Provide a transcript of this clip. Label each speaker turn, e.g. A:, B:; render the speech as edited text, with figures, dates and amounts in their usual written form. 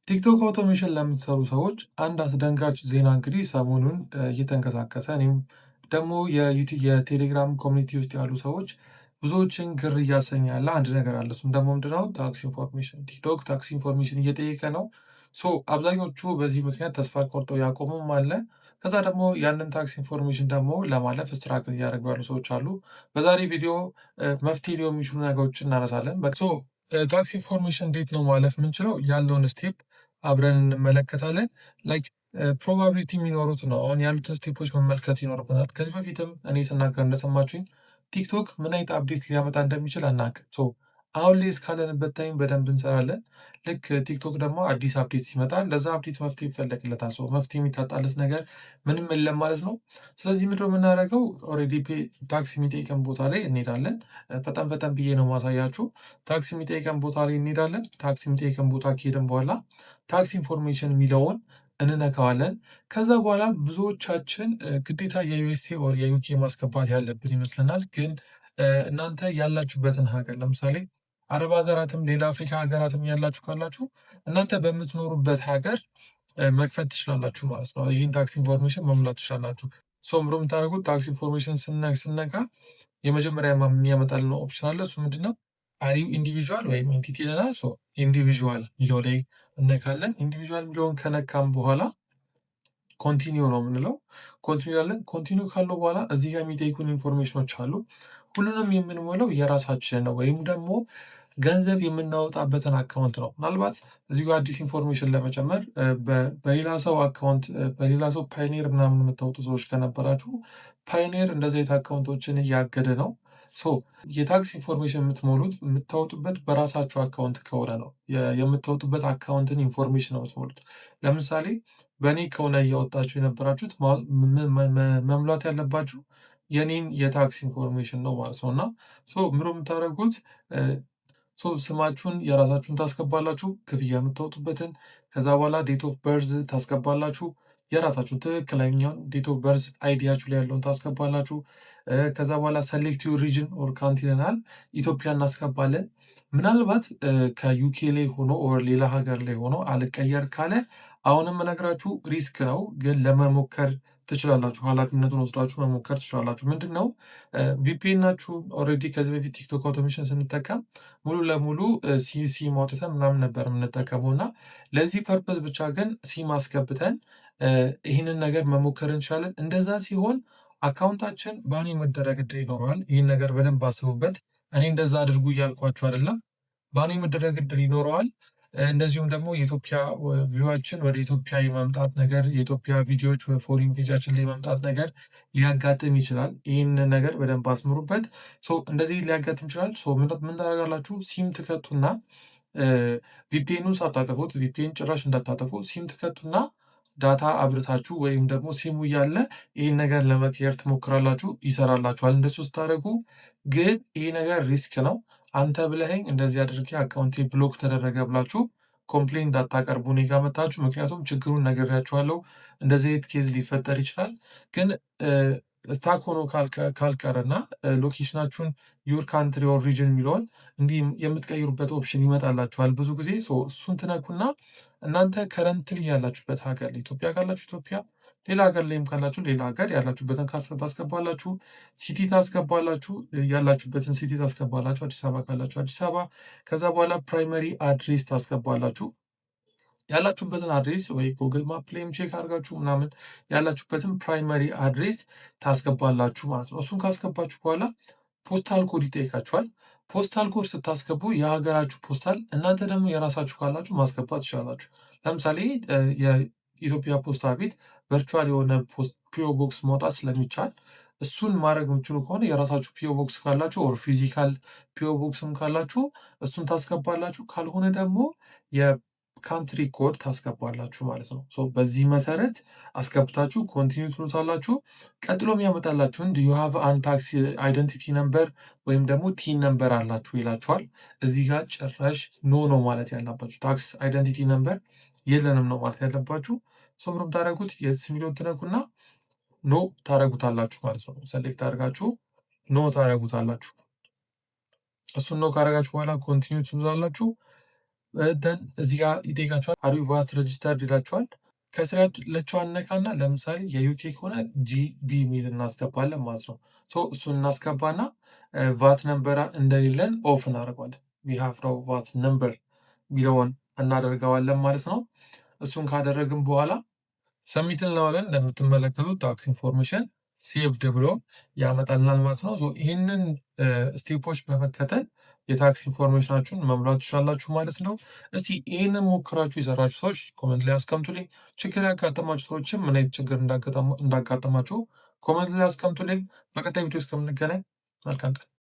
A: ቲክቶክ አውቶሜሽን ለምትሰሩ ሰዎች አንድ አስደንጋጭ ዜና እንግዲህ ሰሞኑን እየተንቀሳቀሰ እኔም ደግሞ የቴሌግራም ኮሚኒቲ ውስጥ ያሉ ሰዎች ብዙዎችን ግር እያሰኘ ያለ አንድ ነገር አለ። እሱም ደግሞ ምንድነው? ታክስ ኢንፎርሜሽን። ቲክቶክ ታክስ ኢንፎርሜሽን እየጠየቀ ነው። አብዛኞቹ በዚህ ምክንያት ተስፋ ቆርጠው ያቆሙም አለ። ከዛ ደግሞ ያንን ታክስ ኢንፎርሜሽን ደግሞ ለማለፍ ስትራግል እያደረጉ ያሉ ሰዎች አሉ። በዛሬ ቪዲዮ መፍትሄ ሊሆኑ የሚችሉ ነገሮችን እናነሳለን። ታክስ ኢንፎርሜሽን እንዴት ነው ማለፍ የምንችለው ያለውን ስቴፕ አብረን እንመለከታለን። ላይክ ፕሮባቢሊቲ የሚኖሩት ነው። አሁን ያሉትን ስቴፖች መመልከት ይኖርብናል። ከዚህ በፊትም እኔ ስናገር እንደሰማችሁኝ ቲክቶክ ምን አይነት አፕዴት ሊያመጣ እንደሚችል አናውቅም። አሁን ላይ እስካለንበት ታይም በደንብ እንሰራለን። ልክ ቲክቶክ ደግሞ አዲስ አፕዴት ሲመጣ ለዛ አፕዴት መፍትሄ ይፈለግለታል። መፍትሄ የሚታጣለት ነገር ምንም የለም ማለት ነው። ስለዚህ ምንድነው የምናደርገው? ኦልሬዲ ታክስ የሚጠይቀን ቦታ ላይ እንሄዳለን። ፈጠን ፈጠን ብዬ ነው ማሳያችሁ። ታክስ የሚጠይቀን ቦታ ላይ እንሄዳለን። ታክስ የሚጠይቀን ቦታ ከሄድን በኋላ ታክስ ኢንፎርሜሽን የሚለውን እንነካዋለን። ከዛ በኋላ ብዙዎቻችን ግዴታ የዩኤስኤ ኦር የዩኬ ማስገባት ያለብን ይመስለናል። ግን እናንተ ያላችሁበትን ሀገር ለምሳሌ አረብ ሀገራትም ሌላ አፍሪካ ሀገራትም ያላችሁ ካላችሁ እናንተ በምትኖሩበት ሀገር መክፈት ትችላላችሁ ማለት ነው። ይህን ታክስ ኢንፎርሜሽን መሙላት ትችላላችሁ። ምሮ የምታደርጉት ታክስ ኢንፎርሜሽን ስነካ የመጀመሪያ የሚያመጣልን ኦፕሽን አለ። እሱ ምንድነው? አሪው ኢንዲቪዥዋል ወይም ኤንቲቲ ይለናል። ኢንዲቪዥዋል ሚለው ላይ እነካለን። ኢንዲቪዥዋል ሚለውን ከነካም በኋላ ኮንቲኒው ነው የምንለው። ኮንቲኒው ያለን ኮንቲኒው ካለው በኋላ እዚህ ጋር የሚጠይቁን ኢንፎርሜሽኖች አሉ። ሁሉንም የምንሞላው የራሳችን ነው ወይም ደግሞ ገንዘብ የምናወጣበትን አካውንት ነው። ምናልባት እዚህ ጋር አዲስ ኢንፎርሜሽን ለመጨመር በሌላ ሰው አካውንት በሌላ ሰው ፓይኔር ምናምን የምታወጡ ሰዎች ከነበራችሁ ፓይኔር እንደዚህ አይነት አካውንቶችን እያገደ ነው። የታክስ ኢንፎርሜሽን የምትሞሉት የምታወጡበት በራሳችሁ አካውንት ከሆነ ነው። የምታወጡበት አካውንትን ኢንፎርሜሽን ነው የምትሞሉት። ለምሳሌ በእኔ ከሆነ እያወጣችሁ የነበራችሁት መሙላት ያለባችሁ የኔን የታክስ ኢንፎርሜሽን ነው ማለት ነው። እና ምሮ የምታደርጉት ስማችሁን የራሳችሁን ታስገባላችሁ፣ ክፍያ የምታወጡበትን። ከዛ በኋላ ዴት ኦፍ በርዝ ታስገባላችሁ፣ የራሳችሁን ትክክለኛውን ዴት ኦፍ በርዝ አይዲያችሁ ላይ ያለውን ታስገባላችሁ። ከዛ በኋላ ሰሌክት ዩር ሪጅን ኦር ካንትሪ ይለናል። ኢትዮጵያ እናስገባለን። ምናልባት ከዩኬ ላይ ሆኖ ኦር ሌላ ሀገር ላይ ሆኖ አልቀየር ካለ አሁንም እነግራችሁ ሪስክ ነው፣ ግን ለመሞከር ትችላላችሁ። ኃላፊነቱን ወስዳችሁ መሞከር ትችላላችሁ። ምንድን ነው ቪፒኤን ናችሁ። ኦልሬዲ ከዚህ በፊት ቲክቶክ አውቶሜሽን ስንጠቀም ሙሉ ለሙሉ ሲም አውጥተን ምናምን ነበር የምንጠቀመው እና ለዚህ ፐርፐዝ ብቻ ግን ሲም አስገብተን ይህንን ነገር መሞከር እንችላለን። እንደዛ ሲሆን አካውንታችን ባን የመደረግ እድል ይኖረዋል። ይህን ነገር በደንብ አስቡበት። እኔ እንደዛ አድርጉ እያልኳችሁ አይደለም። ባን የመደረግ እድል ይኖረዋል። እንደዚሁም ደግሞ የኢትዮጵያ ቪዋችን ወደ ኢትዮጵያ የመምጣት ነገር፣ የኢትዮጵያ ቪዲዮዎች ፎሪን ፔጃችን ላይ መምጣት ነገር ሊያጋጥም ይችላል። ይህን ነገር በደንብ አስምሩበት። እንደዚህ ሊያጋጥም ይችላል። ምን ታደርጋላችሁ? ሲም ትከቱና ቪፒኤኑ ሳታጠፉት፣ ቪፒኤን ጭራሽ እንዳታጠፉ፣ ሲም ትከቱና ዳታ አብርታችሁ ወይም ደግሞ ሲሙ እያለ ይህን ነገር ለመቀየር ትሞክራላችሁ። ይሰራላችኋል። እንደሱ ስታደርጉ ግን ይህ ነገር ሪስክ ነው። አንተ ብለኸኝ እንደዚህ አድርጌ አካውንቴ ብሎክ ተደረገ ብላችሁ ኮምፕሌን እንዳታቀርቡ እኔ ጋ መታችሁ። ምክንያቱም ችግሩን ነግሬያችኋለሁ። እንደዚህ አይነት ኬዝ ሊፈጠር ይችላል። ግን ስታክ ሆኖ ካልቀረና ሎኬሽናችሁን ዩር ካንትሪ ኦር ሪጅን የሚለውን እንዲህ የምትቀይሩበት ኦፕሽን ይመጣላችኋል ብዙ ጊዜ። እሱን ትነኩና እናንተ ከረንትሊ ያላችሁበት ሀገር ኢትዮጵያ ካላችሁ ኢትዮጵያ፣ ሌላ ሀገር ላይም ካላችሁ ሌላ ሀገር ያላችሁበትን ታስገባላችሁ። ሲቲ ታስገባላችሁ፣ ያላችሁበትን ሲቲ ታስገባላችሁ። አዲስ አበባ ካላችሁ አዲስ አበባ። ከዛ በኋላ ፕራይመሪ አድሬስ ታስገባላችሁ። ያላችሁበትን አድሬስ ወይ ጉግል ማፕ ላይም ቼክ አድርጋችሁ ምናምን ያላችሁበትን ፕራይመሪ አድሬስ ታስገባላችሁ ማለት ነው። እሱን ካስገባችሁ በኋላ ፖስታል ኮድ ይጠይቃችኋል። ፖስታል ኮድ ስታስገቡ የሀገራችሁ ፖስታል፣ እናንተ ደግሞ የራሳችሁ ካላችሁ ማስገባት ትችላላችሁ። ለምሳሌ የኢትዮጵያ ፖስታ ቤት ቨርቹዋል የሆነ ፒኦ ቦክስ ማውጣት ስለሚቻል እሱን ማድረግ የምችሉ ከሆነ የራሳችሁ ፒኦ ቦክስ ካላችሁ ኦር ፊዚካል ፒኦ ቦክስም ካላችሁ እሱን ታስገባላችሁ። ካልሆነ ደግሞ የካንትሪ ኮድ ታስገባላችሁ ማለት ነው። በዚህ መሰረት አስገብታችሁ ኮንቲኒው ትሉታላችሁ። ቀጥሎ የሚያመጣላችሁን ዱ ዩ ሃቭ አን ታክስ አይደንቲቲ ነምበር ወይም ደግሞ ቲን ነምበር አላችሁ ይላችኋል። እዚህ ጋር ጭራሽ ኖ ነው ማለት ያለባችሁ። ታክስ አይደንቲቲ ነምበር የለንም ነው ማለት ያለባችሁ። ምንም ታደረጉት የስ ሚሊዮን ትነኩና ኖ ታረጉታላችሁ ማለት ነው። ሰሌክት አድርጋችሁ ኖ ታረጉታላችሁ። እሱን ኖ ካረጋችሁ በኋላ ኮንቲኒው ትሉታላችሁ። ደን እዚህ ጋር ይጠይቃችኋል አር ዩ ቫት ረጅስተርድ ይላችኋል። ከስር ያለችዋን ነካና ለምሳሌ የዩኬ ከሆነ ጂቢ የሚል እናስገባለን ማለት ነው። እሱን እናስገባና ቫት ነምበር እንደሌለን ኦፍ እናደርገዋለን። ዊ ሃቭ ኖ ቫት ነምበር የሚለውን እናደርገዋለን ማለት ነው። እሱን ካደረግን በኋላ ሰሚት እንለዋለን። እንደምትመለከቱት ታክስ ኢንፎርሜሽን ሴቭድ ብሎ ያመጣልናል ማለት ነው። ይህንን ስቴፖች በመከተል የታክስ ኢንፎርሜሽናችሁን መሙላት ትችላላችሁ ማለት ነው። እስቲ ይህንን ሞክራችሁ የሰራችሁ ሰዎች ኮመንት ላይ አስቀምጡልኝ። ችግር ያጋጠማችሁ ሰዎችም ምን አይነት ችግር እንዳጋጠማችሁ ኮመንት ላይ አስቀምጡልኝ። በቀጣይ ቪዲዮ እስከምንገናኝ መልካም ቀን።